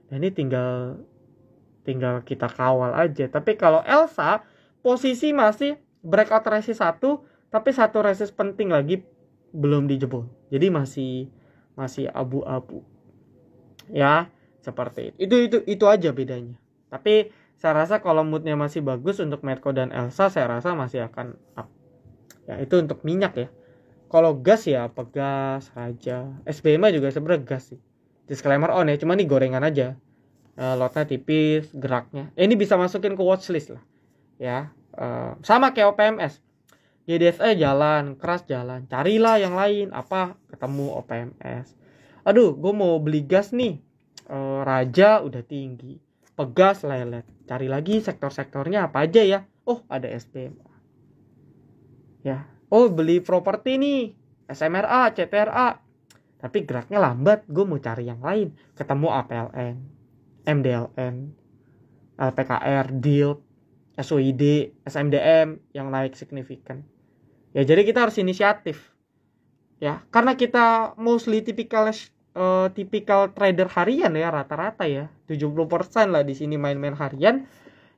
Dan ini tinggal kita kawal aja. Tapi kalau Elsa posisi masih breakout resist 1, tapi satu resist penting lagi belum dijebol. Jadi masih abu-abu. Ya, seperti itu aja bedanya. Tapi saya rasa kalau moodnya masih bagus untuk Medco dan Elsa, saya rasa masih akan up. Ya, itu untuk minyak ya. Kalau gas ya Pegas, Raja, SBM juga sebenarnya gas sih. Disclaimer on ya, cuma ini gorengan aja. Lotnya tipis, geraknya. Ini bisa masukin ke watchlist lah. Ya, sama kayak OPMS. GDSE jalan, keras jalan. Carilah yang lain, apa ketemu OPMS. Aduh, gue mau beli gas nih. Raja udah tinggi. Pegas lelet. Cari lagi sektor-sektornya apa aja ya. Oh, ada SBM. Ya. Oh, beli properti nih, SMRA, CTRA. Tapi geraknya lambat, gue mau cari yang lain. Ketemu APLN, MDLN, LPKR, DILP, SOID, SMDM yang naik signifikan. Ya, jadi kita harus inisiatif. Ya, karena kita mostly tipikal trader harian ya, rata-rata ya. 70% lah di sini main-main harian.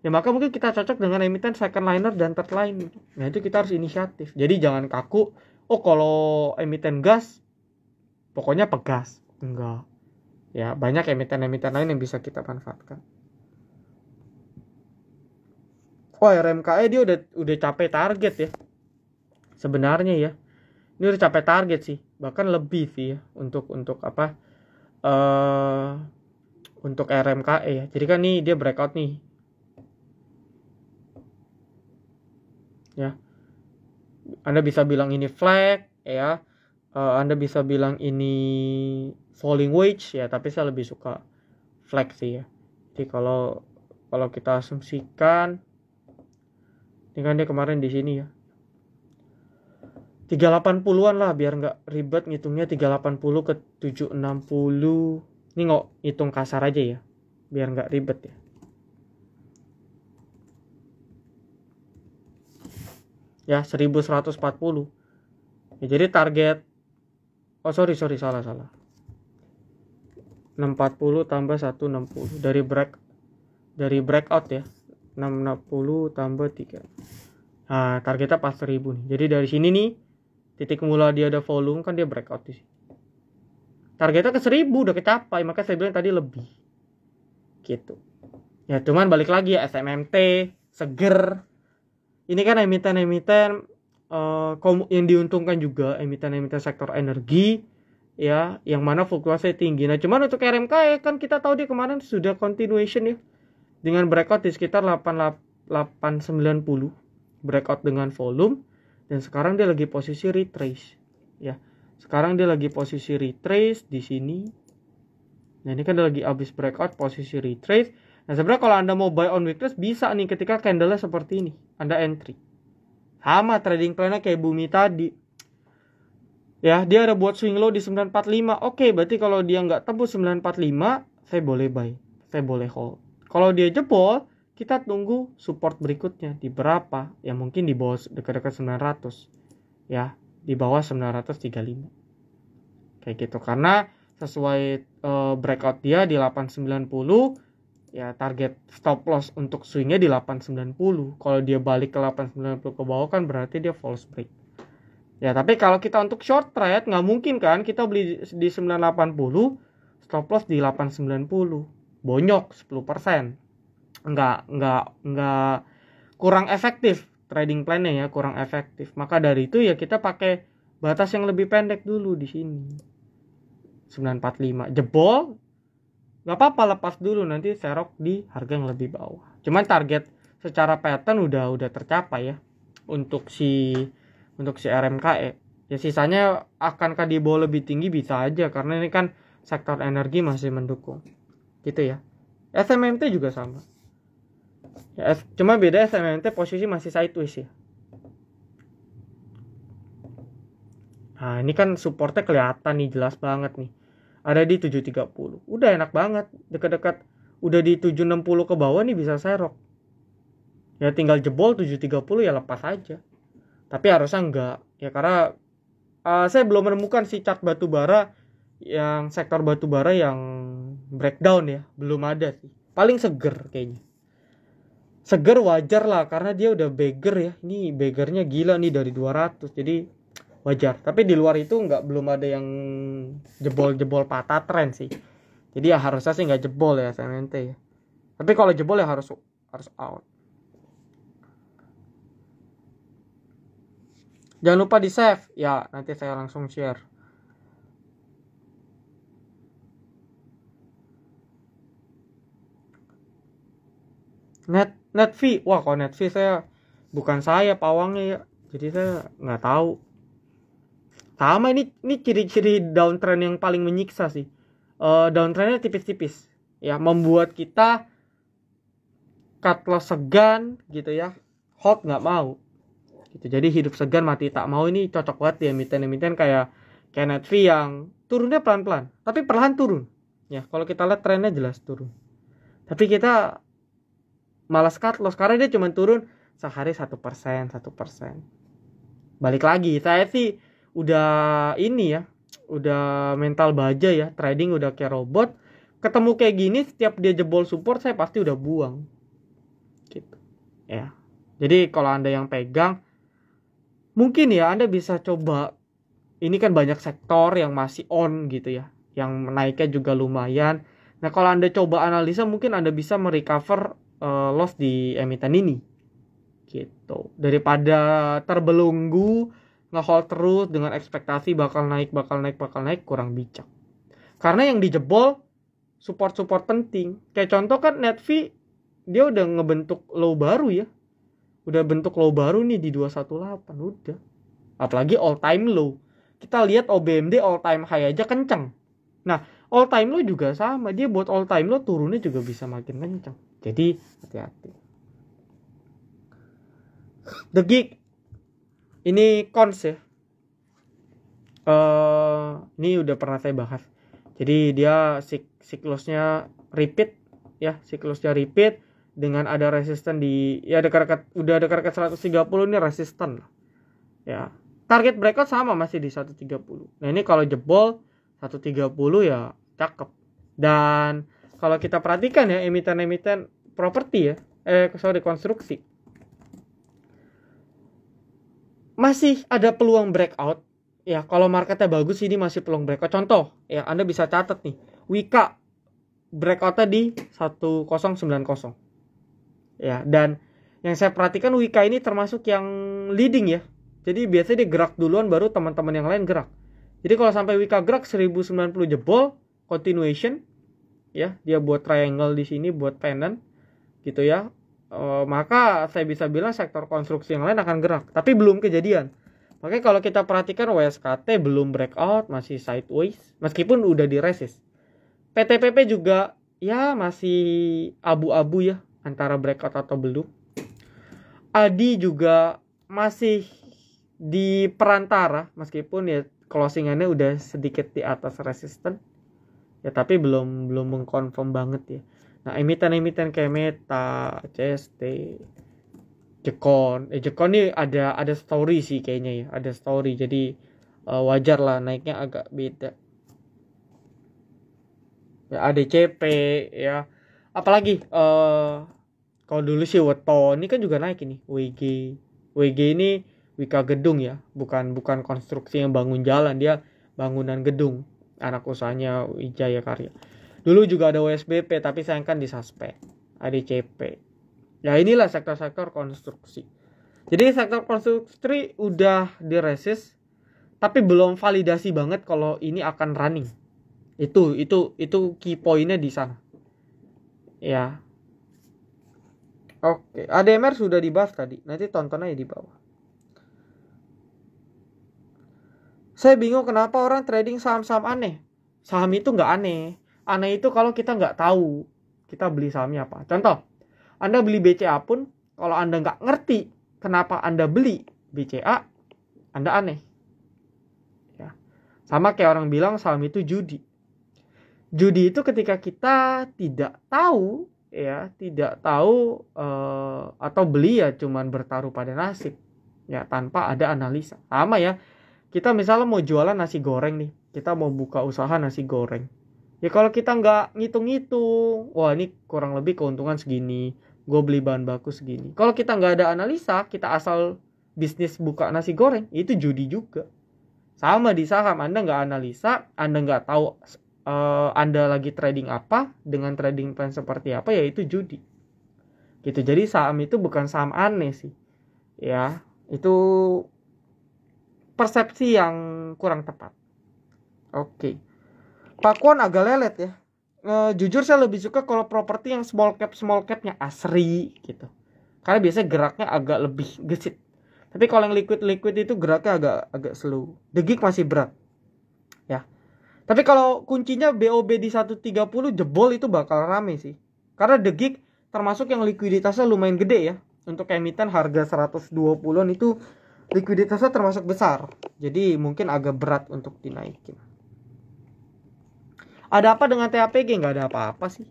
Ya maka mungkin kita cocok dengan emiten second liner dan third line. Nah itu kita harus inisiatif. Jadi jangan kaku. Oh kalau emiten gas, pokoknya Pegas. Enggak. Ya banyak emiten-emiten lain yang bisa kita manfaatkan. Wah RMKE dia udah capai target ya. Sebenarnya ya. Ini udah capai target sih. Bahkan lebih sih ya. Untuk apa? Untuk RMKE ya. Jadi kan nih dia breakout nih. Ya, Anda bisa bilang ini flag ya, Anda bisa bilang ini falling wedge ya, tapi saya lebih suka flag sih ya. Jadi kalau kita asumsikan ini kan dia kemarin di sini ya 380-an lah, biar nggak ribet ngitungnya. 380 ke 760 ini nggak hitung kasar aja ya, biar nggak ribet ya. Ya 1140 ya, jadi target sorry salah 640 tambah 160 dari breakout ya, 660 tambah 3. Nah targetnya pas 1000 nih. Jadi dari sini nih titik mula dia ada volume kan, dia breakout di sini. Targetnya ke 1000 udah kecapai, maka saya bilang tadi lebih gitu ya. Cuman balik lagi ya, SMMT seger. Ini kan emiten-emiten yang diuntungkan juga, emiten-emiten sektor energi ya, yang mana fluktuasi tinggi. Nah cuman untuk RMKE kan kita tahu dia kemarin sudah continuation ya, dengan breakout di sekitar 890, breakout dengan volume, dan sekarang dia lagi posisi retrace ya. Sekarang dia lagi posisi retrace di sini. Nah ini kan dia lagi habis breakout posisi retrace, Nah sebenarnya kalau Anda mau buy on weakness bisa nih ketika candle-nya seperti ini, Anda entry. Sama trading plan-nya kayak Bumi tadi. Ya, dia ada buat swing low di 945. Oke, berarti kalau dia nggak tembus 945, saya boleh buy, saya boleh hold. Kalau dia jebol, kita tunggu support berikutnya di berapa? Ya mungkin di bawah dekat-dekat 900. Ya, di bawah 935. Kayak gitu. Karena sesuai breakout dia di 890, ya target stop loss untuk swingnya di 890. Kalau dia balik ke 890 ke bawah kan berarti dia false break. Ya tapi kalau kita untuk short trade nggak mungkin kan kita beli di 980, stop loss di 890, bonyok 10%. Nggak kurang efektif trading plan-nya ya, kurang efektif. Maka dari itu ya kita pakai batas yang lebih pendek dulu di sini. 945 jebol nggak apa-apa, lepas dulu, nanti serok di harga yang lebih bawah. Cuman target secara pattern udah tercapai ya untuk si RMKE. Ya sisanya akankah di bawah lebih tinggi, bisa aja karena ini kan sektor energi masih mendukung. Gitu ya. SMMT juga sama. Ya, cuma beda SMMT posisi masih sideways ya. Nah, ini kan supportnya kelihatan nih, jelas banget nih. Ada di 730. Udah enak banget, dekat-dekat udah di 760 ke bawah nih bisa serok. Ya tinggal jebol 730 ya lepas aja. Tapi harusnya enggak ya, karena saya belum menemukan si chart batubara yang sektor batubara yang breakdown ya, belum ada sih. Paling seger kayaknya. Seger wajar lah karena dia udah beggar ya. Ini beggarnya gila nih dari 200. Jadi wajar. Tapi di luar itu belum ada yang jebol patah tren sih. Jadi ya harusnya sih nggak jebol ya SMNT ya. Tapi kalau jebol ya harus out. Jangan lupa di save ya, nanti saya langsung share. Net fee, wah kalau net fee bukan saya pawangnya ya, jadi saya nggak tahu. Sama ini ciri-ciri downtrend yang paling menyiksa sih. Downtrendnya tipis-tipis ya, membuat kita cut loss segan gitu ya, hold nggak mau gitu. Jadi hidup segan mati tak mau, ini cocok banget ya emiten kayak net fee yang turunnya pelan-pelan tapi perlahan turun ya. Kalau kita lihat trennya jelas turun, tapi kita malas cut loss karena dia cuma turun sehari 1%. Balik lagi, saya sih udah ini ya, udah mental baja ya, trading udah kayak robot. Ketemu kayak gini, setiap dia jebol support saya pasti udah buang gitu ya. Jadi kalau Anda yang pegang, mungkin ya Anda bisa coba, ini kan banyak sektor yang masih on gitu ya, yang naiknya juga lumayan. Nah kalau Anda coba analisa, mungkin Anda bisa merecover loss di emiten ini gitu, daripada terbelenggu nge-hold terus dengan ekspektasi bakal naik, kurang bijak. Karena yang dijebol support penting. Kayak contoh kan net fee, dia udah ngebentuk low baru ya, udah bentuk low baru nih di 218 udah. Apalagi all time low, kita lihat OBMD all time high aja kenceng. Nah all time low juga sama, dia buat all time low turunnya juga bisa makin kenceng. Jadi hati-hati. The Gig ini cons ya. Ini udah pernah saya bahas. Jadi dia siklusnya repeat ya, repeat dengan ada resisten di ya dekat-dekat 130 ini resisten ya. Target breakout sama masih di 130. Nah ini kalau jebol 130 ya cakep. Dan kalau kita perhatikan ya, emiten properti ya, konstruksi, masih ada peluang breakout ya. Kalau marketnya bagus ini masih peluang breakout. Contoh ya, Anda bisa catat nih, Wika breakoutnya di 1090 ya. Dan yang saya perhatikan, Wika ini termasuk yang leading ya. Jadi biasanya dia gerak duluan baru teman-teman yang lain gerak. Jadi kalau sampai Wika gerak 1090 jebol, continuation ya, dia buat triangle di sini buat pennant gitu ya, maka saya bisa bilang sektor konstruksi yang lain akan gerak. Tapi belum kejadian. Makanya kalau kita perhatikan WSKT belum breakout, masih sideways meskipun udah di resist. PTPP juga ya masih abu-abu ya antara breakout atau belum. ADI juga masih di perantara meskipun ya closingannya udah sedikit di atas resisten. Ya tapi belum mengkonfirm banget ya. Nah, emiten-emiten kayak Meta, CST, Jekon nih ada story sih kayaknya ya, ada story. Jadi wajar lah naiknya agak beda. Ya ADCP ya. Apalagi kalau dulu sih Weton ini kan juga naik ini. WG ini Wika Gedung ya, bukan konstruksi yang bangun jalan, dia bangunan gedung, anak usahanya Wijaya Karya. Dulu juga ada WSBP tapi sayang kan disuspend. ADCP. Ya inilah sektor-sektor konstruksi. Jadi sektor konstruksi udah diresist tapi belum validasi banget kalau ini akan running. Itu key pointnya di sana. Ya. Oke, ADMR sudah dibahas tadi. Nanti tonton aja di bawah. Saya bingung kenapa orang trading saham-saham aneh. Saham itu nggak aneh. Aneh itu kalau kita nggak tahu kita beli sahamnya apa. Contoh, Anda beli BCA pun, kalau Anda nggak ngerti kenapa Anda beli BCA, Anda aneh. Ya. Sama kayak orang bilang saham itu judi. Judi itu ketika kita tidak tahu, ya, atau beli ya cuman bertaruh pada nasib, ya tanpa ada analisa. Sama ya. Kita misalnya mau jualan nasi goreng nih, kita mau buka usaha nasi goreng. Ya kalau kita nggak ngitung-ngitung, wah ini kurang lebih keuntungan segini, gue beli bahan baku segini. Kalau kita nggak ada analisa, kita asal bisnis buka nasi goreng, itu judi juga. Sama di saham, Anda nggak analisa, Anda nggak tahu Anda lagi trading apa, dengan trading plan seperti apa, ya itu judi. Gitu. Jadi saham itu bukan saham aneh sih. Ya, itu persepsi yang kurang tepat. Oke. Pak Kwon agak lelet ya. Jujur saya lebih suka kalau properti yang small capnya asri gitu. Karena biasanya geraknya agak lebih gesit. Tapi kalau yang liquid itu geraknya agak slow. The Geek masih berat. Ya. Tapi kalau kuncinya BOB di 130 jebol itu bakal rame sih. Karena The Geek termasuk yang likuiditasnya lumayan gede ya. Untuk emiten harga 120-an itu likuiditasnya termasuk besar. Jadi mungkin agak berat untuk dinaikin. Ada apa dengan TAPG? Nggak ada apa-apa sih.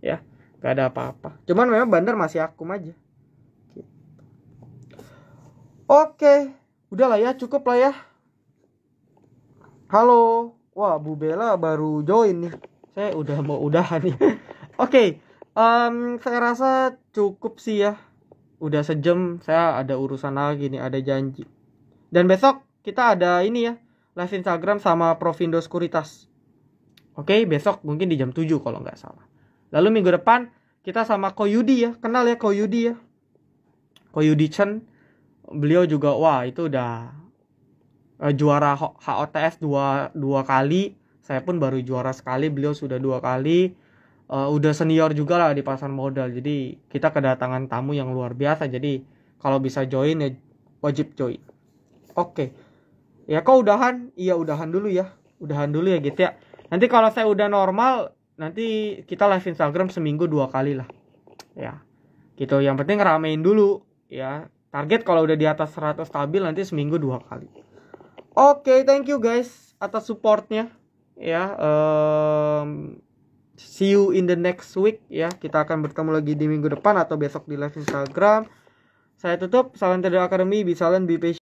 Ya, nggak ada apa-apa. Cuman memang bandar masih akum aja. Gitu. Oke, udahlah ya, cukup lah ya. Halo. Wah, Bu Bella baru join nih. Saya udah mau udahan nih. Oke, saya rasa cukup sih ya. Udah sejam, saya ada urusan lagi nih, ada janji. Dan besok kita ada ini ya, live Instagram sama Provindo Sekuritas. Oke, besok mungkin di jam 7 kalau nggak salah. Lalu minggu depan kita sama Koyudi ya, kenal ya Koyudi ya. Koyudi Chen, beliau juga wah itu udah juara HOTS dua kali. Saya pun baru juara sekali, beliau sudah 2 kali. Udah senior juga lah di pasar modal. Jadi kita kedatangan tamu yang luar biasa. Jadi kalau bisa join ya wajib join. Oke. Ya kok udahan? Iya udahan dulu ya. Udahan dulu ya gitu ya. Nanti kalau saya udah normal, nanti kita live Instagram seminggu 2 kali lah. Ya. Gitu. Yang penting ramein dulu ya. Target kalau udah di atas 100 stabil nanti seminggu 2 kali. Oke, thank you guys atas supportnya. Ya, see you in the next week ya. Kita akan bertemu lagi di minggu depan atau besok di live Instagram. Saya tutup. Salam Trader Academy, be silent, be patient.